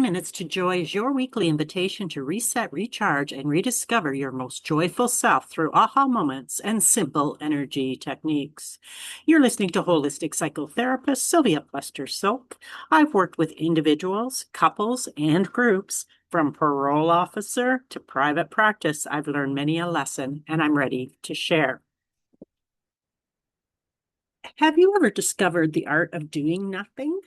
Minutes to Joy is your weekly invitation to reset, recharge, and rediscover your most joyful self through aha moments and simple energy techniques. You're listening to holistic psychotherapist Sylvia Plester-Silk. I've worked with individuals, couples, and groups. From parole officer to private practice, I've learned many a lesson, and I'm ready to share. Have you ever discovered the art of doing nothing?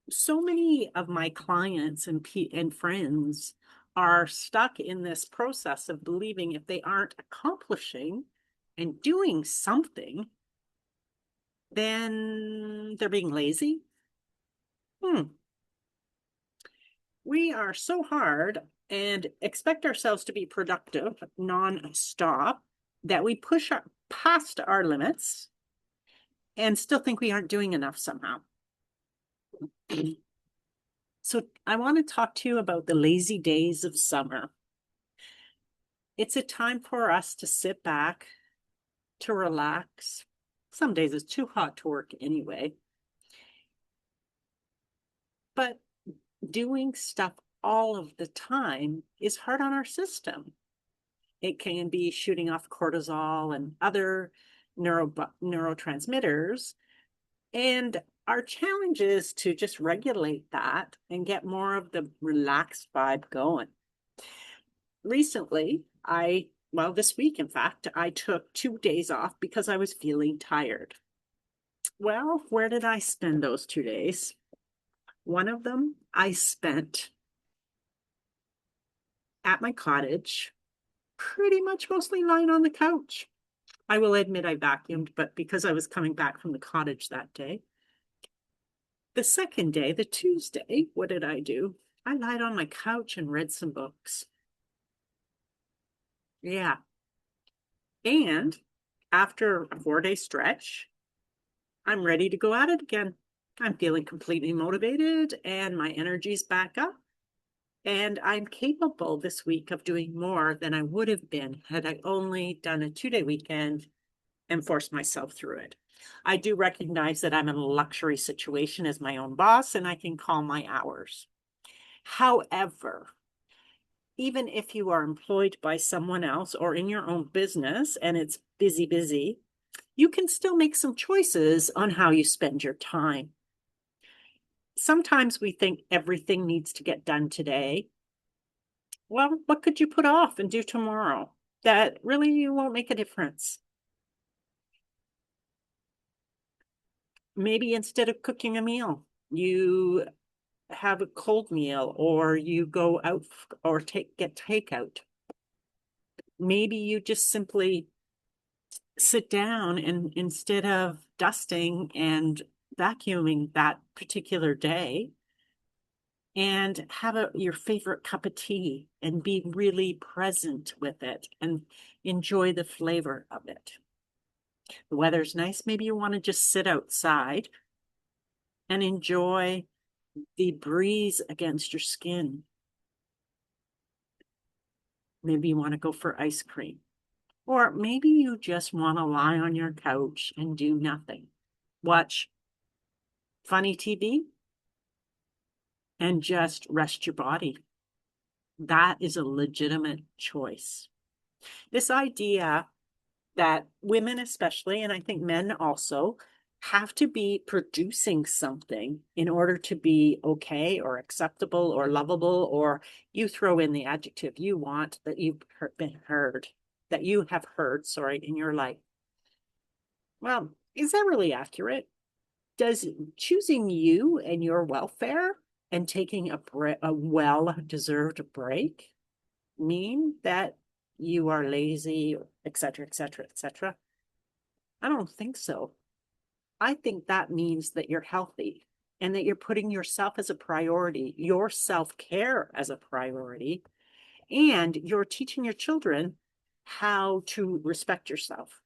So many of my clients and friends are stuck in this process of believing if they aren't accomplishing and doing something, then they're being lazy. We are so hard and expect ourselves to be productive non-stop that we push past our limits and still think we aren't doing enough somehow. So I want to talk to you about the lazy days of summer. It's a time for us to sit back, to relax. Some days it's too hot to work anyway. But doing stuff all of the time is hard on our system. It can be shooting off cortisol and other neurotransmitters. And our challenge is to just regulate that and get more of the relaxed vibe going. Recently, this week, in fact, I took 2 days off because I was feeling tired. Well, where did I spend those 2 days? One of them I spent at my cottage, pretty much mostly lying on the couch. I will admit I vacuumed, but because I was coming back from the cottage that day. The second day, the Tuesday, what did I do? I lied on my couch and read some books. Yeah. And after a 4-day stretch, I'm ready to go at it again. I'm feeling completely motivated and my energy's back up. And I'm capable this week of doing more than I would have been had I only done a 2-day weekend and forced myself through it. I do recognize that I'm in a luxury situation as my own boss and I can call my hours. However, even if you are employed by someone else or in your own business and it's busy, you can still make some choices on how you spend your time. Sometimes we think everything needs to get done today. Well, what could you put off and do tomorrow that really won't make a difference? Maybe instead of cooking a meal, you have a cold meal or you go out or get takeout. Maybe you just simply sit down and instead of dusting and vacuuming that particular day and have your favorite cup of tea and be really present with it and enjoy the flavor of it. The weather's nice. Maybe you want to just sit outside and enjoy the breeze against your skin. Maybe you want to go for ice cream. Or maybe you just want to lie on your couch and do nothing. Watch funny TV and just rest your body. That is a legitimate choice. This idea that women especially, and I think men also, have to be producing something in order to be okay or acceptable or lovable, or you throw in the adjective you want that you've that you have heard, in your life. Well, is that really accurate? Does choosing you and your welfare and taking a well-deserved break mean that you are lazy, etc., etc., etc.? I don't think so. I think that means that you're healthy and that you're putting yourself as a priority, your self-care as a priority, and you're teaching your children how to respect yourself,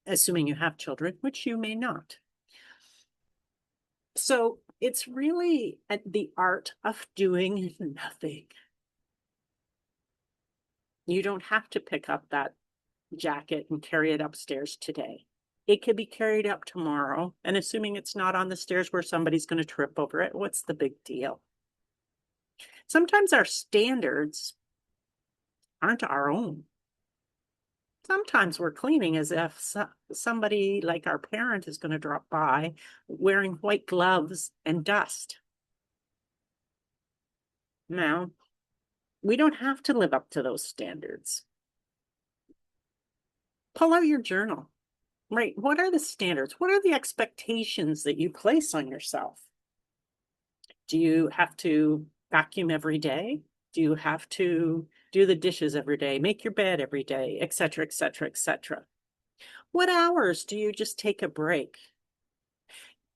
assuming you have children, which you may not. So it's really the art of doing nothing. You don't have to pick up that jacket and carry it upstairs today. It could be carried up tomorrow. And assuming it's not on the stairs where somebody's going to trip over it, what's the big deal? Sometimes our standards aren't our own. Sometimes we're cleaning as if somebody like our parent is going to drop by wearing white gloves and dust. Now, we don't have to live up to those standards. Pull out your journal. Right. What are the standards? What are the expectations that you place on yourself? Do you have to vacuum every day? Do you have to do the dishes every day, make your bed every day, et cetera, et cetera, et cetera? What hours do you just take a break?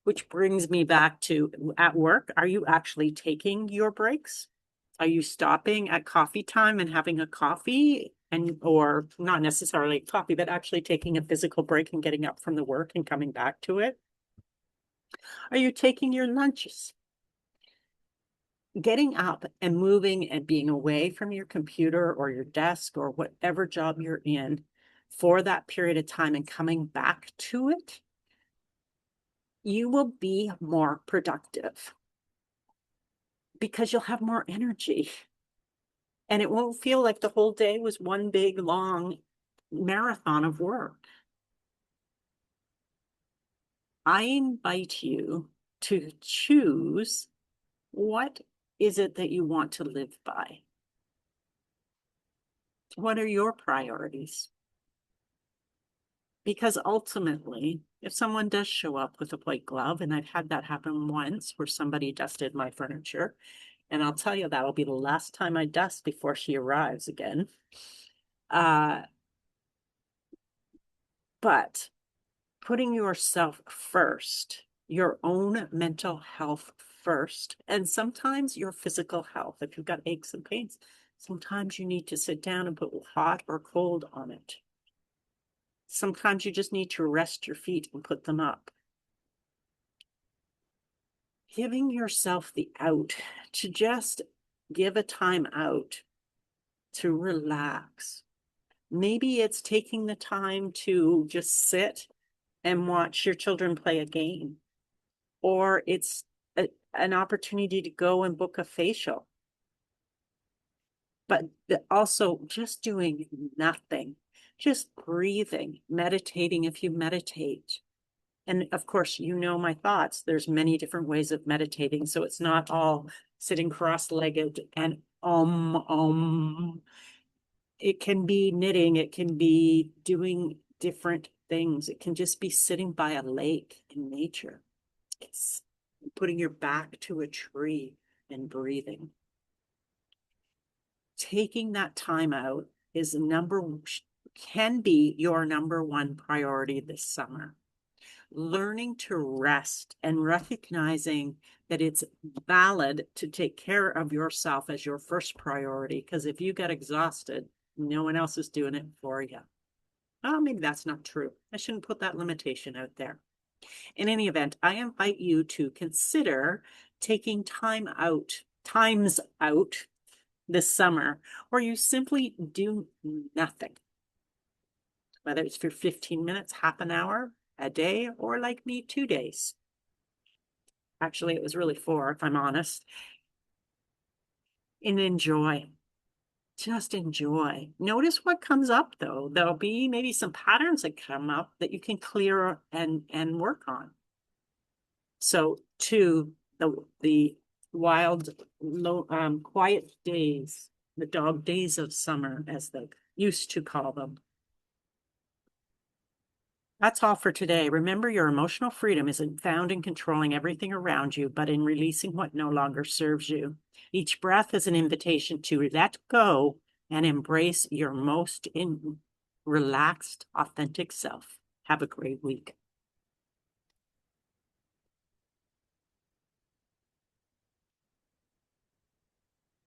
Which brings me back to at work, are you actually taking your breaks? Are you stopping at coffee time and having a coffee or not necessarily coffee, but actually taking a physical break and getting up from the work and coming back to it? Are you taking your lunches? Getting up and moving and being away from your computer or your desk or whatever job you're in for that period of time and coming back to it, you will be more productive because you'll have more energy. And it won't feel like the whole day was one big long marathon of work. I invite you to choose what is it that you want to live by? What are your priorities? Because ultimately, if someone does show up with a white glove, and I've had that happen once where somebody dusted my furniture, and I'll tell you that'll be the last time I dust before she arrives again. But putting yourself first, your own mental health first, and sometimes your physical health. If you've got aches and pains, sometimes you need to sit down and put hot or cold on it. Sometimes you just need to rest your feet and put them up. Giving yourself the out, to just give a time out, to relax. Maybe it's taking the time to just sit and watch your children play a game, or it's an opportunity to go and book a facial. But also just doing nothing, just breathing, meditating if you meditate. And of course, you know my thoughts. There's many different ways of meditating. So it's not all sitting cross-legged and It can be knitting. It can be doing different things. It can just be sitting by a lake in nature. It's putting your back to a tree and breathing. Taking that time out can be your number one priority this summer. Learning to rest and recognizing that it's valid to take care of yourself as your first priority. Because if you get exhausted, no one else is doing it for you. Oh, maybe that's not true. I shouldn't put that limitation out there. In any event, I invite you to consider taking times out this summer, where you simply do nothing. Whether it's for 15 minutes, half an hour, a day, or like me, 2 days. Actually, it was really 4, if I'm honest. And enjoy. Just enjoy. Notice what comes up, though. There'll be maybe some patterns that come up that you can clear and work on. So, the wild, quiet days, the dog days of summer, as they used to call them. That's all for today. Remember, your emotional freedom isn't found in controlling everything around you, but in releasing what no longer serves you. Each breath is an invitation to let go and embrace your most relaxed, authentic self. Have a great week.